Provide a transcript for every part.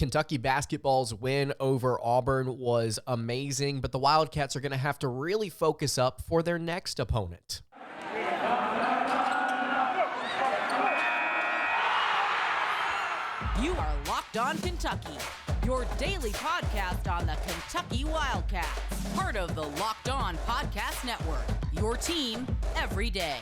Kentucky basketball's win over Auburn was amazing, but the Wildcats are going to have to really focus up for their next opponent. You are Locked On Kentucky, your daily podcast on the Kentucky Wildcats, part of the Locked On Podcast Network, your team every day.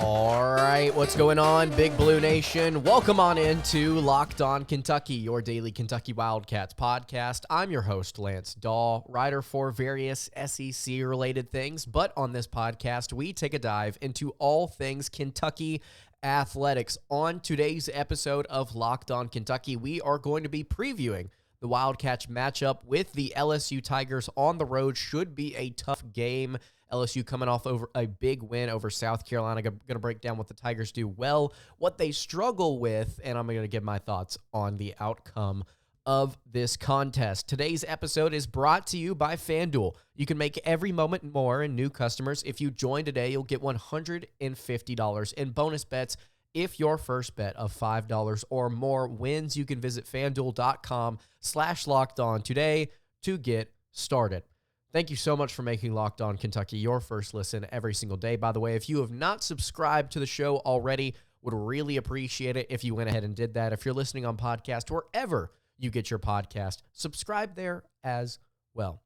All right, what's going on, Big Blue Nation? Welcome on into Locked On Kentucky, your daily Kentucky Wildcats podcast. I'm your host, Lance Dawe, writer for various SEC-related things, but on this podcast, we take a dive into all things Kentucky athletics. On today's episode of Locked On Kentucky, we are going to be previewing the Wildcats matchup with the LSU Tigers on the road. Should be a tough game. LSU coming off over a big win over South Carolina. Going to break down what the Tigers do well, what they struggle with, and I'm going to give my thoughts on the outcome of this contest. Today's episode is brought to you by FanDuel. You can make every moment more, and new customers, if you join today, you'll get $150 in bonus bets if your first bet of $5 or more wins. You can visit FanDuel.com/lockedon today to get started. Thank you so much for making Locked On Kentucky your first listen every single day. By the way, if you have not subscribed to the show already, would really appreciate it if you went ahead and did that. If you're listening on podcast, wherever you get your podcast, subscribe there as well.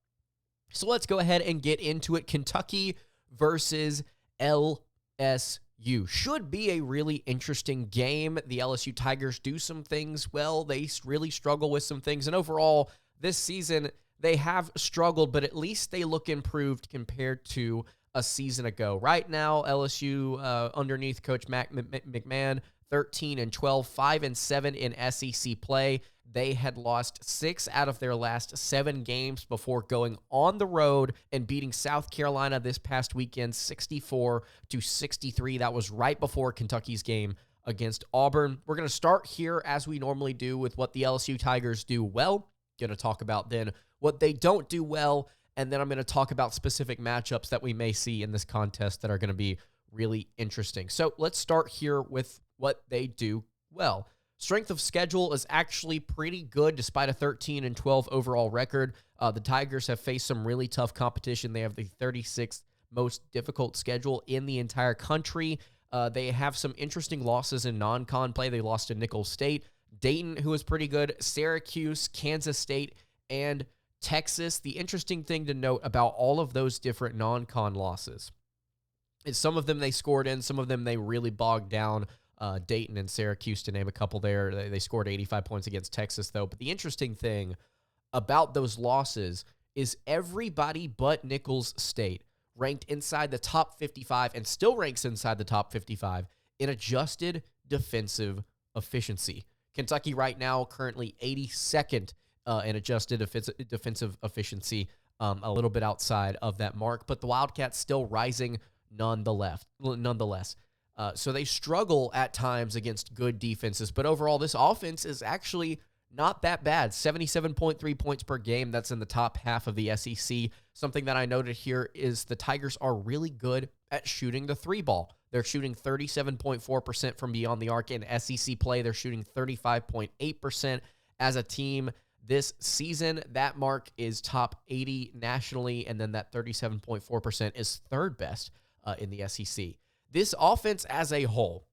So let's go ahead and get into it. Kentucky versus LSU. Should be a really interesting game. The LSU Tigers do some things well. They really struggle with some things. And overall, this season, they have struggled, but at least they look improved compared to a season ago. Right now, LSU, underneath Coach McMahon, 13-12, 5-7 in SEC play. They had lost 6 out of their last 7 games before going on the road and beating South Carolina this past weekend, 64-63. That was right before Kentucky's game against Auburn. We're going to start here, as we normally do, with what the LSU Tigers do well. Going to talk about then what they don't do well, and then I'm going to talk about specific matchups that we may see in this contest that are going to be really interesting. So let's start here with what they do well. Strength of schedule is actually pretty good despite a 13-12 overall record. The Tigers have faced some really tough competition. They have the 36th most difficult schedule in the entire country. They have some interesting losses in non-con play. They lost to Nicholls State, Dayton, who was pretty good, Syracuse, Kansas State, and Texas. The interesting thing to note about all of those different non-con losses is some of them they scored in, some of them they really bogged down. Dayton and Syracuse, to name a couple there. They scored 85 points against Texas, though. But the interesting thing about those losses is everybody but Nicholls State ranked inside the top 55 and still ranks inside the top 55 in adjusted defensive efficiency. Kentucky right now currently 82nd in adjusted defensive efficiency, a little bit outside of that mark, but the Wildcats still rising nonetheless. So they struggle at times against good defenses, but overall this offense is actually not that bad. 77.3 points per game. That's in the top half of the SEC. Something that I noted here is the Tigers are really good at shooting the three ball. They're shooting 37.4% from beyond the arc. In SEC play, they're shooting 35.8% as a team this season. That mark is top 80 nationally, and then that 37.4% is third best in the SEC. This offense as a whole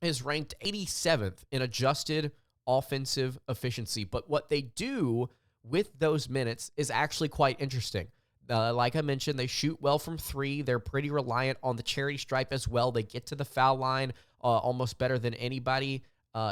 is ranked 87th in adjusted offensive efficiency, but what they do with those minutes is actually quite interesting. Like I mentioned, they shoot well from three. They're pretty reliant on the charity stripe as well. They get to the foul line almost better than anybody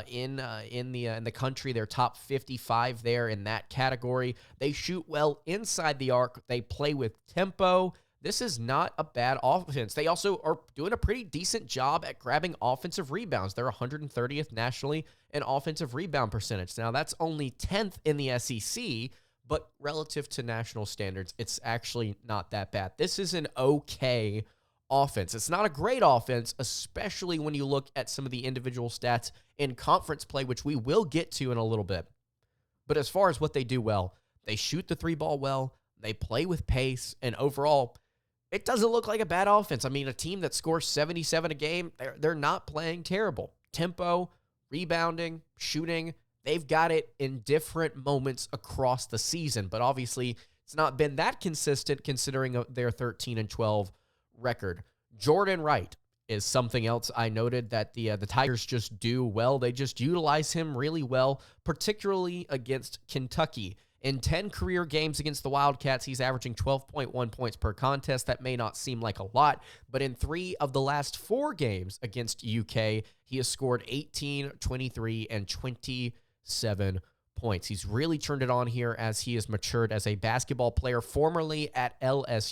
in the country. They're top 55 there in that category. They shoot well inside the arc. They play with tempo. This is not a bad offense. They also are doing a pretty decent job at grabbing offensive rebounds. They're 130th nationally in offensive rebound percentage. Now, that's only 10th in the SEC, but relative to national standards, it's actually not that bad. This is an okay offense. It's not a great offense, especially when you look at some of the individual stats in conference play, which we will get to in a little bit. But as far as what they do well, they shoot the three ball well, they play with pace, and overall, it doesn't look like a bad offense. I mean, a team that scores 77 a game, they're not playing terrible. Tempo, rebounding, shooting, they've got it in different moments across the season, but obviously it's not been that consistent considering their 13-12 record. Jordan Wright is something else I noted that the Tigers just do well. They just utilize him really well, particularly against Kentucky. In 10 career games against the Wildcats, he's averaging 12.1 points per contest. That may not seem like a lot, but in 3 of the last 4 games against UK, he has scored 18, 23, and 27 points. He's really turned it on here as he has matured as a basketball player, formerly at at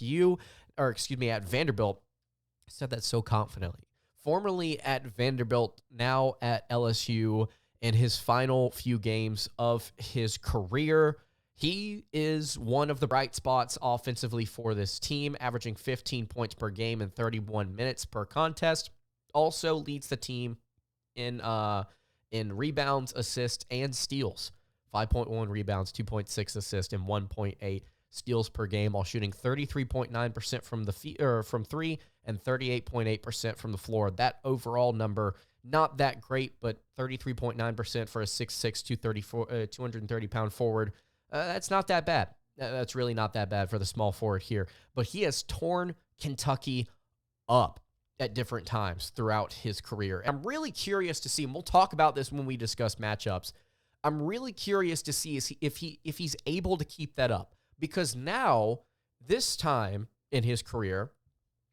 Vanderbilt. I said that so confidently. Formerly at Vanderbilt, now at LSU. In his final few games of his career, he is one of the bright spots offensively for this team, averaging 15 points per game and 31 minutes per contest. Also leads the team in rebounds, assists, and steals. 5.1 rebounds, 2.6 assists, and 1.8 steals per game, while shooting 33.9% from three and 38.8% from the floor. That overall number, not that great, but 33.9% for a 6'6", 230-pound forward. That's not that bad. That's really not that bad for the small forward here. But he has torn Kentucky up at different times throughout his career. I'm really curious to see, and we'll talk about this when we discuss matchups. I'm really curious to see if he's able to keep that up. Because now, this time in his career,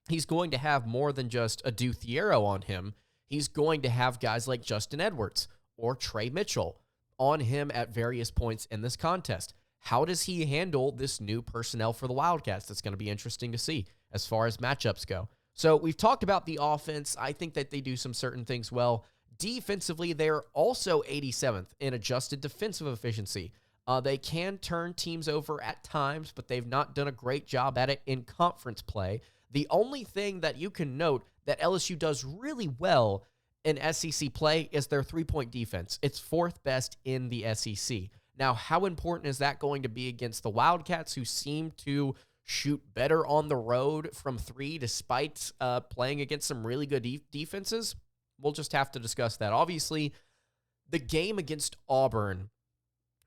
he's going to have more than just Adou Thiero on him. He's going to have guys like Justin Edwards or Trey Mitchell on him at various points in this contest. How does he handle this new personnel for the Wildcats? That's going to be interesting to see as far as matchups go. So we've talked about the offense. I think that they do some certain things well. Defensively, they're also 87th in adjusted defensive efficiency. They can turn teams over at times, but they've not done a great job at it in conference play. The only thing that you can note that LSU does really well in SEC play is their three-point defense. It's 4th best in the SEC. Now, how important is that going to be against the Wildcats, who seem to shoot better on the road from 3 despite playing against some really good defenses? We'll just have to discuss that. Obviously, the game against Auburn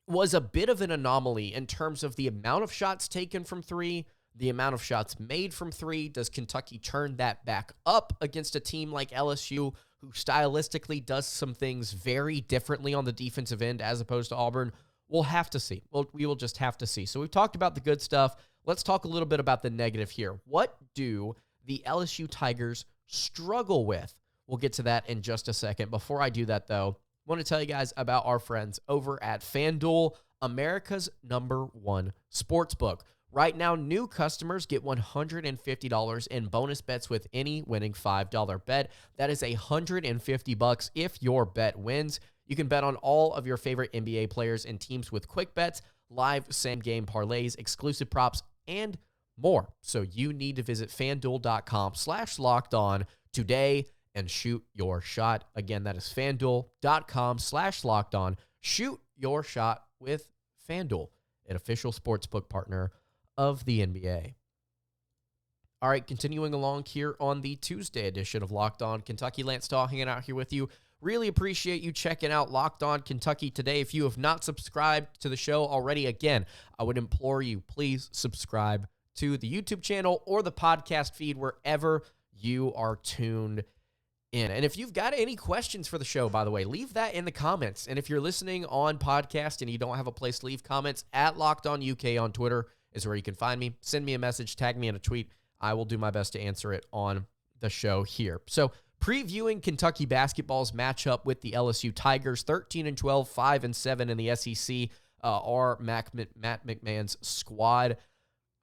was a bit of an anomaly in terms of the amount of shots taken from 3, the amount of shots made from 3. Does Kentucky turn that back up against a team like LSU, who stylistically does some things very differently on the defensive end as opposed to Auburn? We'll have to see. We will just have to see. So we've talked about the good stuff. Let's talk a little bit about the negative here. What do the LSU Tigers struggle with? We'll get to that in just a second. Before I do that, though, I want to tell you guys about our friends over at FanDuel, America's #1 sportsbook. Right now, new customers get $150 in bonus bets with any winning $5 bet. That is $150 if your bet wins. You can bet on all of your favorite NBA players and teams with quick bets, live same-game parlays, exclusive props, and more. So you need to visit FanDuel.com/lockedon today and shoot your shot. Again, that is FanDuel.com/lockedon. Shoot your shot with FanDuel, an official sportsbook partner of the NBA. All right, continuing along here on the Tuesday edition of Locked On Kentucky. Lance Dawe hanging out here with you. Really appreciate you checking out Locked On Kentucky today. If you have not subscribed to the show already, again, I would implore you, please subscribe to the YouTube channel or the podcast feed wherever you are tuned in. And if you've got any questions for the show, by the way, leave that in the comments. And if you're listening on podcast and you don't have a place to leave comments, at Locked On UK on Twitter is where you can find me. Send me a message, tag me in a tweet. I will do my best to answer it on the show here. So, previewing Kentucky basketball's matchup with the LSU Tigers, 13-12, 5-7 in the SEC, are Matt McMahon's squad.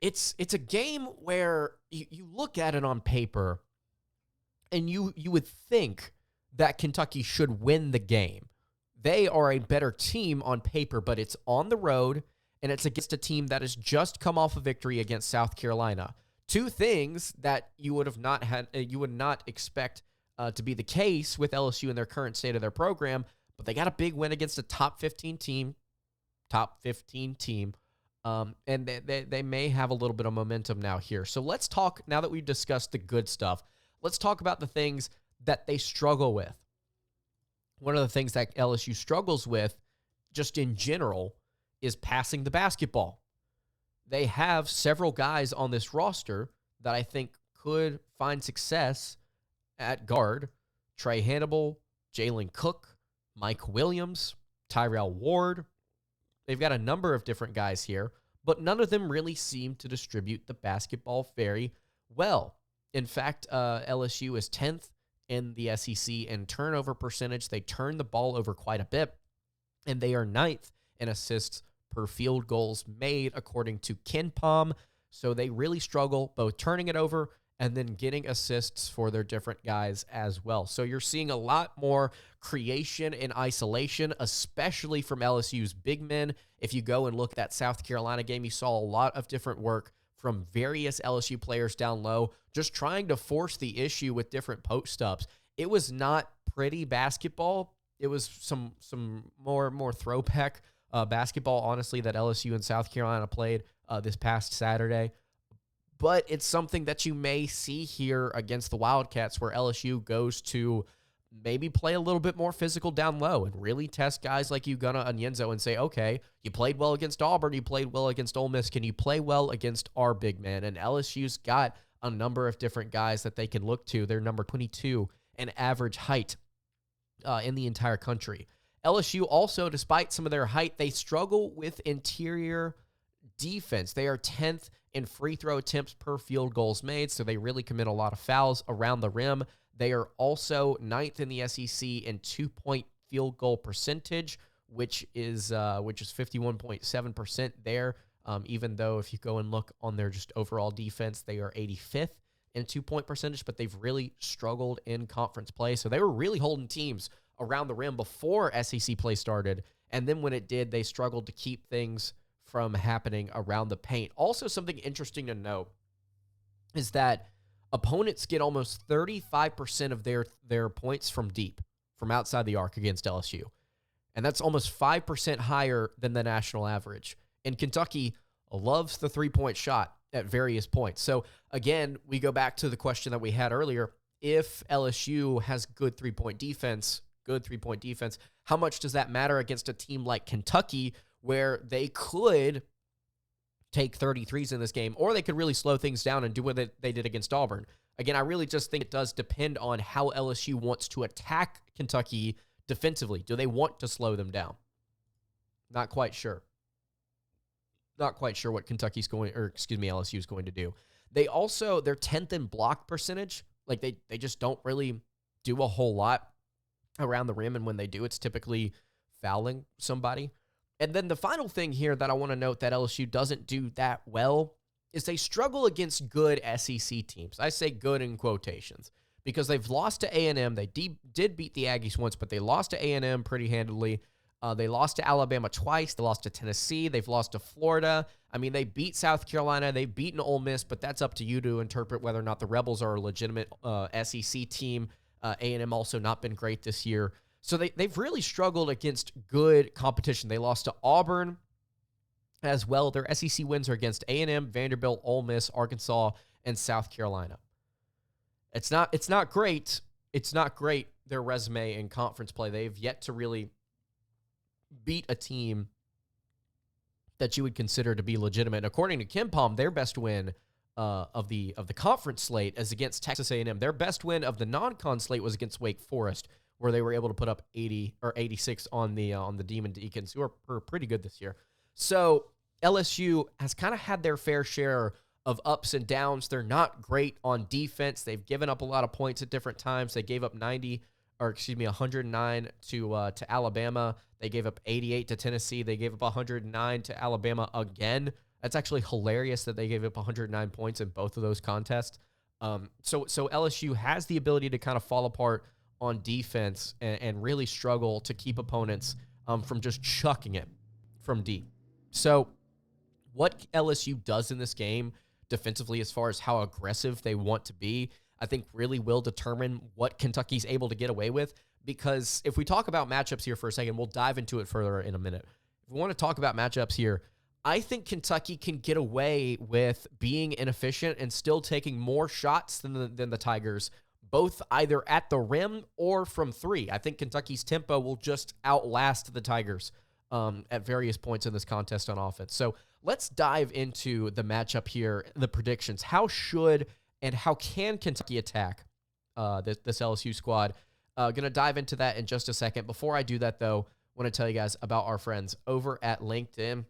It's a game where you look at it on paper, and you would think that Kentucky should win the game. They are a better team on paper, but it's on the road, and it's against a team that has just come off a victory against South Carolina. Two things that you would not expect to be the case with LSU in their current state of their program, but they got a big win against a top 15 team, and they may have a little bit of momentum now here. So let's talk, now that we've discussed the good stuff, let's talk about the things that they struggle with. One of the things that LSU struggles with just in general, is passing the basketball. They have several guys on this roster that I think could find success at guard. Trey Hannibal, Jalen Cook, Mike Williams, Tyrell Ward. They've got a number of different guys here, but none of them really seem to distribute the basketball very well. In fact, LSU is 10th in the SEC in turnover percentage. They turn the ball over quite a bit, and they are 9th in assists per field goals made, according to KenPom. So they really struggle both turning it over and then getting assists for their different guys as well. So you're seeing a lot more creation in isolation, especially from LSU's big men. If you go and look at that South Carolina game, you saw a lot of different work from various LSU players down low, just trying to force the issue with different post-ups. It was not pretty basketball. It was some more throwback basketball, honestly, that LSU and South Carolina played this past Saturday. But it's something that you may see here against the Wildcats, where LSU goes to maybe play a little bit more physical down low and really test guys like Ugonna Onyenso and say, okay, you played well against Auburn, you played well against Ole Miss, can you play well against our big man? And LSU's got a number of different guys that they can look to. They're number 22 in average height in the entire country. LSU also, despite some of their height, they struggle with interior defense. They are 10th in free throw attempts per field goals made, so they really commit a lot of fouls around the rim. They are also 9th in the SEC in 2-point field goal percentage, which is 51.7% there. Even though if you go and look on their just overall defense, they are 85th in 2-point percentage, but they've really struggled in conference play. So they were really holding teams around the rim before SEC play started, and then when it did, they struggled to keep things from happening around the paint. Also, something interesting to note is that opponents get almost 35% of their points from deep, from outside the arc against LSU. And that's almost 5% higher than the national average. And Kentucky loves the three-point shot at various points. So, again, we go back to the question that we had earlier. If LSU has good three-point defense, how much does that matter against a team like Kentucky, where they could take 33s in this game, or they could really slow things down and do what they did against Auburn? Again, I really just think it does depend on how LSU wants to attack Kentucky defensively. Do they want to slow them down? Not quite sure. Not quite sure what LSU is going to do. They're 10th in block percentage. Like they just don't really do a whole lot around the rim, and when they do, it's typically fouling somebody. And then the final thing here that I want to note that LSU doesn't do that well is they struggle against good SEC teams. I say good in quotations because they've lost to A&M. They did beat the Aggies once, but they lost to A&M pretty handily. They lost to Alabama twice. They lost to Tennessee. They've lost to Florida. I mean, they beat South Carolina. They've beaten Ole Miss, but that's up to you to interpret whether or not the Rebels are a legitimate SEC team. A&M also not been great this year. So they've really struggled against good competition. They lost to Auburn as well. Their SEC wins are against A&M, Vanderbilt, Ole Miss, Arkansas, and South Carolina. It's not great. It's not great, their resume in conference play. They've yet to really beat a team that you would consider to be legitimate. And according to KenPom, their best win of the conference slate is against Texas A&M. Their best win of the non-con slate was against Wake Forest, where they were able to put up 80 or 86 on the Demon Deacons, who are pretty good this year. So LSU has kind of had their fair share of ups and downs. They're not great on defense. They've given up a lot of points at different times. They gave up 109 to Alabama. They gave up 88 to Tennessee. They gave up 109 to Alabama again. That's actually hilarious that they gave up 109 points in both of those contests. So LSU has the ability to kind of fall apart on defense and really struggle to keep opponents from just chucking it from deep. So what LSU does in this game defensively, as far as how aggressive they want to be, I think really will determine what Kentucky's able to get away with. Because if we talk about matchups here for a second, we'll dive into it further in a minute. If we want to talk about matchups here, I think Kentucky can get away with being inefficient and still taking more shots than the Tigers, both either at the rim or from three. I think Kentucky's tempo will just outlast the Tigers at various points in this contest on offense. So let's dive into the matchup here, the predictions. How should and how can Kentucky attack this LSU squad? Going to dive into that in just a second. Before I do that, though, I want to tell you guys about our friends over at LinkedIn.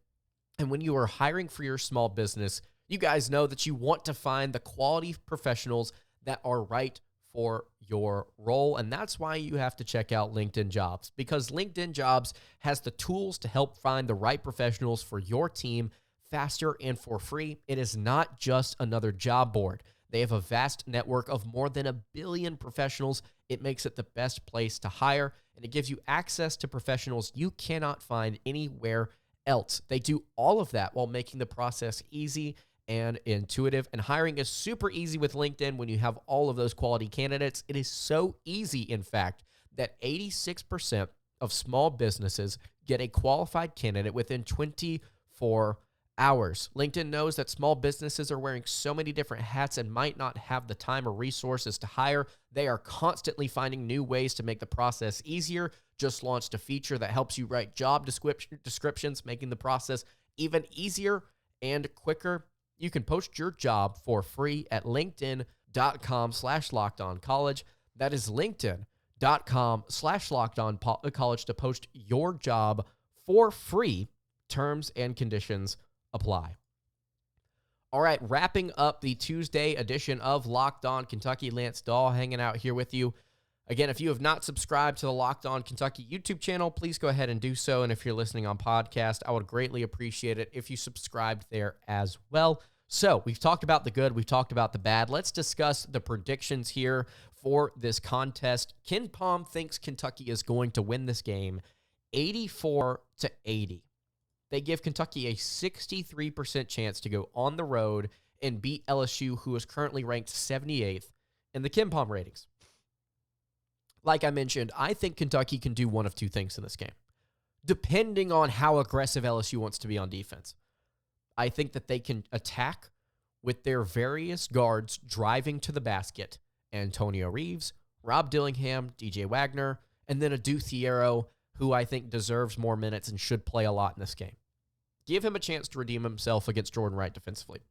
And when you are hiring for your small business, you guys know that you want to find the quality professionals that are right for your role. And that's why you have to check out LinkedIn Jobs, because LinkedIn Jobs has the tools to help find the right professionals for your team faster and for free. It is not just another job board. They have a vast network of more than 1 billion professionals. It makes it the best place to hire, and it gives you access to professionals you cannot find anywhere else. They do all of that while making the process easy and intuitive. And hiring is super easy with LinkedIn when you have all of those quality candidates. It is so easy, in fact, that 86% of small businesses get a qualified candidate within 24 hours. LinkedIn knows that small businesses are wearing so many different hats and might not have the time or resources to hire. They are constantly finding new ways to make the process easier. Just launched a feature that helps you write job descriptions, making the process even easier and quicker. You can post your job for free at linkedin.com/lockedoncollege. That is linkedin.com/lockedoncollege to post your job for free. Terms and conditions apply. All right, wrapping up the Tuesday edition of Locked On Kentucky. Lance Dawe hanging out here with you. Again, if you have not subscribed to the Locked On Kentucky YouTube channel, please go ahead and do so. And if you're listening on podcast, I would greatly appreciate it if you subscribed there as well. So we've talked about the good, we've talked about the bad. Let's discuss the predictions here for this contest. Ken Pom thinks Kentucky is going to win this game 84-80. They give Kentucky a 63% chance to go on the road and beat LSU, who is currently ranked 78th in the Ken Pom ratings. Like I mentioned, I think Kentucky can do one of two things in this game, depending on how aggressive LSU wants to be on defense. I think that they can attack with their various guards driving to the basket. Antonio Reeves, Rob Dillingham, DJ Wagner, and then Adou Thiero, who I think deserves more minutes and should play a lot in this game. Give him a chance to redeem himself against Jordan Wright defensively.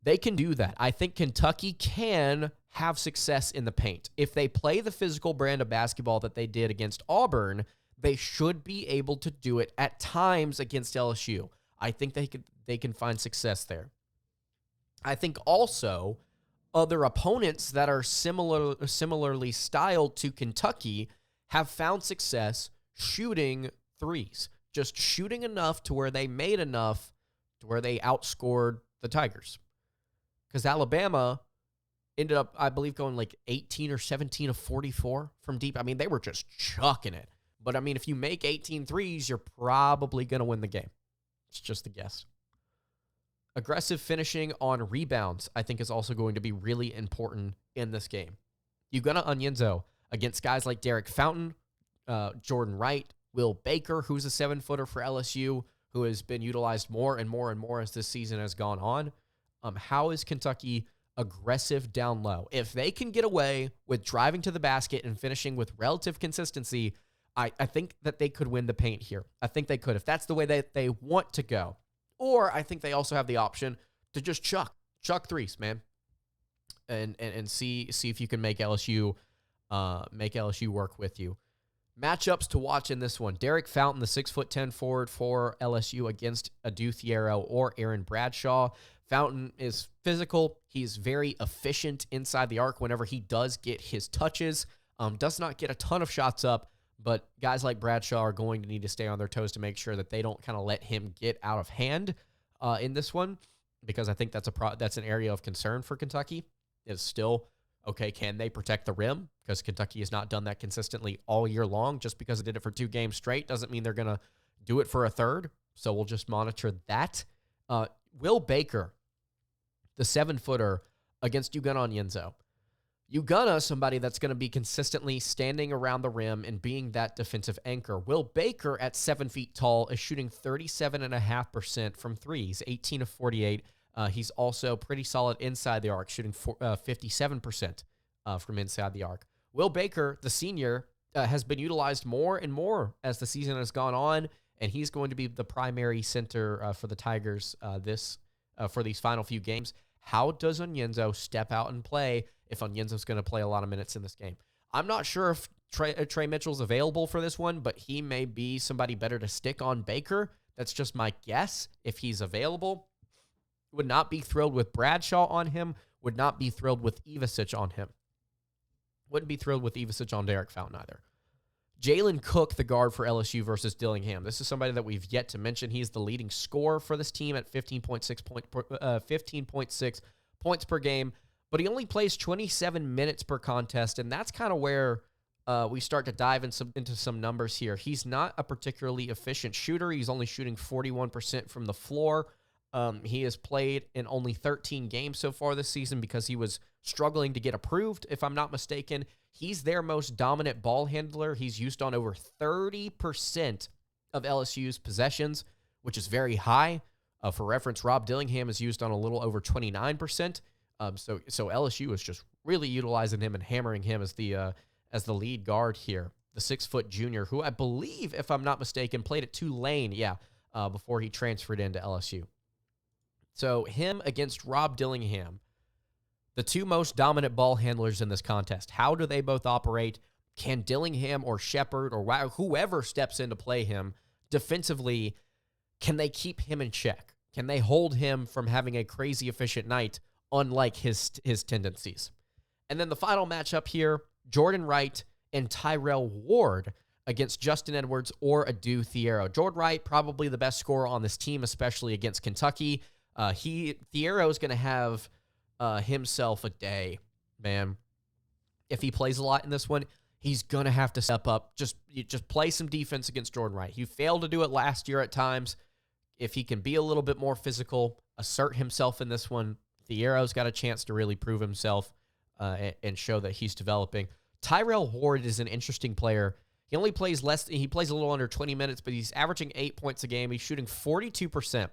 They can do that. I think Kentucky can have success in the paint. If they play the physical brand of basketball that they did against Auburn, they should be able to do it at times against LSU. I think they can find success there. I think also other opponents that are similarly styled to Kentucky have found success shooting threes, just shooting enough to where they made enough to where they outscored the Tigers. Because Alabama ended up, I believe, going like 18 or 17 of 44 from deep. I mean, they were just chucking it. But, I mean, if you make 18 threes, you're probably going to win the game. It's just a guess. Aggressive finishing on rebounds, I think, is also going to be really important in this game. Ugonna Onyenso against guys like Derek Fountain, Jordan Wright, Will Baker, who's a 7-footer for LSU, who has been utilized more and more and more as this season has gone on. How is Kentucky aggressive down low? If they can get away with driving to the basket and finishing with relative consistency, I think that they could win the paint here. I think they could, if that's the way that they want to go. Or I think they also have the option to just chuck threes, man, and see if you can make LSU work with you. Matchups to watch in this one: Derek Fountain, the 6'10" forward for LSU, against Adou Thiero or Aaron Bradshaw. Fountain is physical. He's very efficient inside the arc whenever he does get his touches. Does not get a ton of shots up, but guys like Bradshaw are going to need to stay on their toes to make sure that they don't kind of let him get out of hand in this one, because I think that's an area of concern for Kentucky. Is still, okay, can they protect the rim? Because Kentucky has not done that consistently all year long. Just because they did it for 2 games straight doesn't mean they're going to do it for a third. So we'll just monitor that. Will Baker, the 7-footer, against Ugonna Onyenso. Ugonna, somebody that's going to be consistently standing around the rim and being that defensive anchor. Will Baker, at 7 feet tall, is shooting 37.5% from threes, 18 of 48. He's also pretty solid inside the arc, shooting 57% from inside the arc. Will Baker, the senior, has been utilized more and more as the season has gone on, and he's going to be the primary center for the Tigers for these final few games. How does Onyenso step out and play if Onyenso's going to play a lot of minutes in this game? I'm not sure if Trey Mitchell's available for this one, but he may be somebody better to stick on Baker. That's just my guess if he's available. Would not be thrilled with Bradshaw on him. Would not be thrilled with Ivasic on him. Wouldn't be thrilled with Ivasic on Derek Fountain either. Jalen Cook, the guard for LSU versus Dillingham. This is somebody that we've yet to mention. He's the leading scorer for this team at 15.6 points per game, but he only plays 27 minutes per contest, and that's kind of where we start to dive into some numbers here. He's not a particularly efficient shooter. He's only shooting 41% from the floor. He has played in only 13 games so far this season because he was struggling to get approved, if I'm not mistaken. He's their most dominant ball handler. He's used on over 30% of LSU's possessions, which is very high. For reference, Rob Dillingham is used on a little over 29%. So LSU is just really utilizing him and hammering him as the lead guard here. The 6-foot junior, who I believe, if I'm not mistaken, played at Tulane, before he transferred into LSU. So him against Rob Dillingham, the two most dominant ball handlers in this contest. How do they both operate? Can Dillingham or Sheppard or whoever steps in to play him defensively, can they keep him in check? Can they hold him from having a crazy efficient night, unlike his tendencies? And then the final matchup here, Jordan Wright and Tyrell Ward against Justin Edwards or Adou Thiero. Jordan Wright, probably the best scorer on this team, especially against Kentucky. Thiero is going to have himself a day, man. If he plays a lot in this one, he's going to have to step up. Just play some defense against Jordan Wright. He failed to do it last year at times. If he can be a little bit more physical, assert himself in this one, Thiero's got a chance to really prove himself and show that he's developing. Tyrell Ward is an interesting player. He only plays he plays a little under 20 minutes, but he's averaging 8 points a game. He's shooting 42%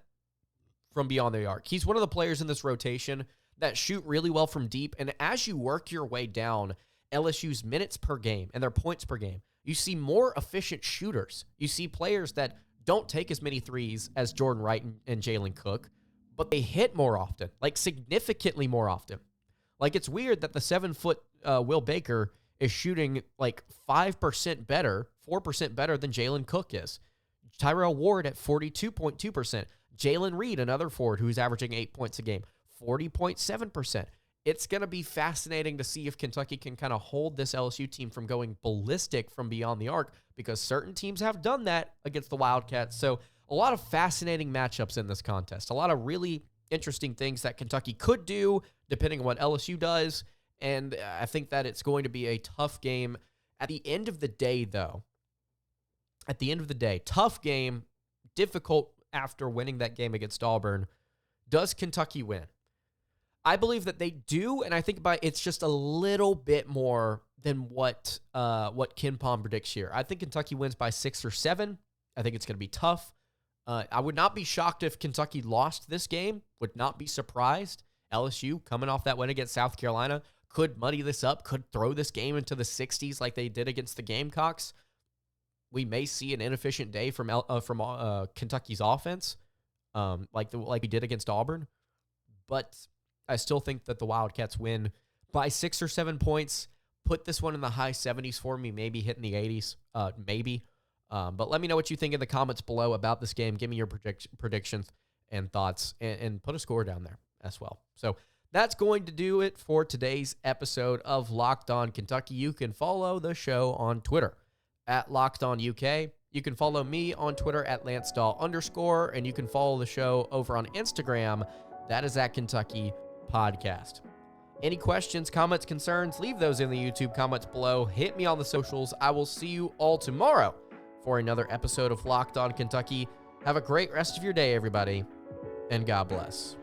from beyond the arc. He's one of the players in this rotation that shoot really well from deep, and as you work your way down LSU's minutes per game and their points per game, you see more efficient shooters. You see players that don't take as many threes as Jordan Wright and Jalen Cook, but they hit more often, like significantly more often. Like, it's weird that the 7-foot Will Baker is shooting like 5% better, 4% better than Jalen Cook is. Tyrell Ward at 42.2%. Jalen Reed, another forward who's averaging 8 points a game, 40.7%. It's going to be fascinating to see if Kentucky can kind of hold this LSU team from going ballistic from beyond the arc, because certain teams have done that against the Wildcats. So a lot of fascinating matchups in this contest. A lot of really interesting things that Kentucky could do depending on what LSU does. And I think that it's going to be a tough game. At the end of the day, though, tough game, difficult after winning that game against Auburn. Does Kentucky win? I believe that they do, and I think it's just a little bit more than what Ken Pom predicts here. I think Kentucky wins by 6 or 7. I think it's going to be tough. I would not be shocked if Kentucky lost this game. Would not be surprised. LSU, coming off that win against South Carolina, could muddy this up, could throw this game into the 60s like they did against the Gamecocks. We may see an inefficient day from Kentucky's offense, like we did against Auburn. But I still think that the Wildcats win by 6 or 7 points. Put this one in the high 70s for me, maybe hitting the 80s, maybe. But let me know what you think in the comments below about this game. Give me your predictions and thoughts, and put a score down there as well. So that's going to do it for today's episode of Locked On Kentucky. You can follow the show on Twitter at Locked On UK. You can follow me on Twitter at @LanceDawe_, and you can follow the show over on Instagram. That is at Kentucky Podcast. Any questions, comments, concerns, leave those in the YouTube comments below. Hit me on the socials. I will see you all tomorrow for another episode of Locked On Kentucky. Have a great rest of your day, everybody, and God bless.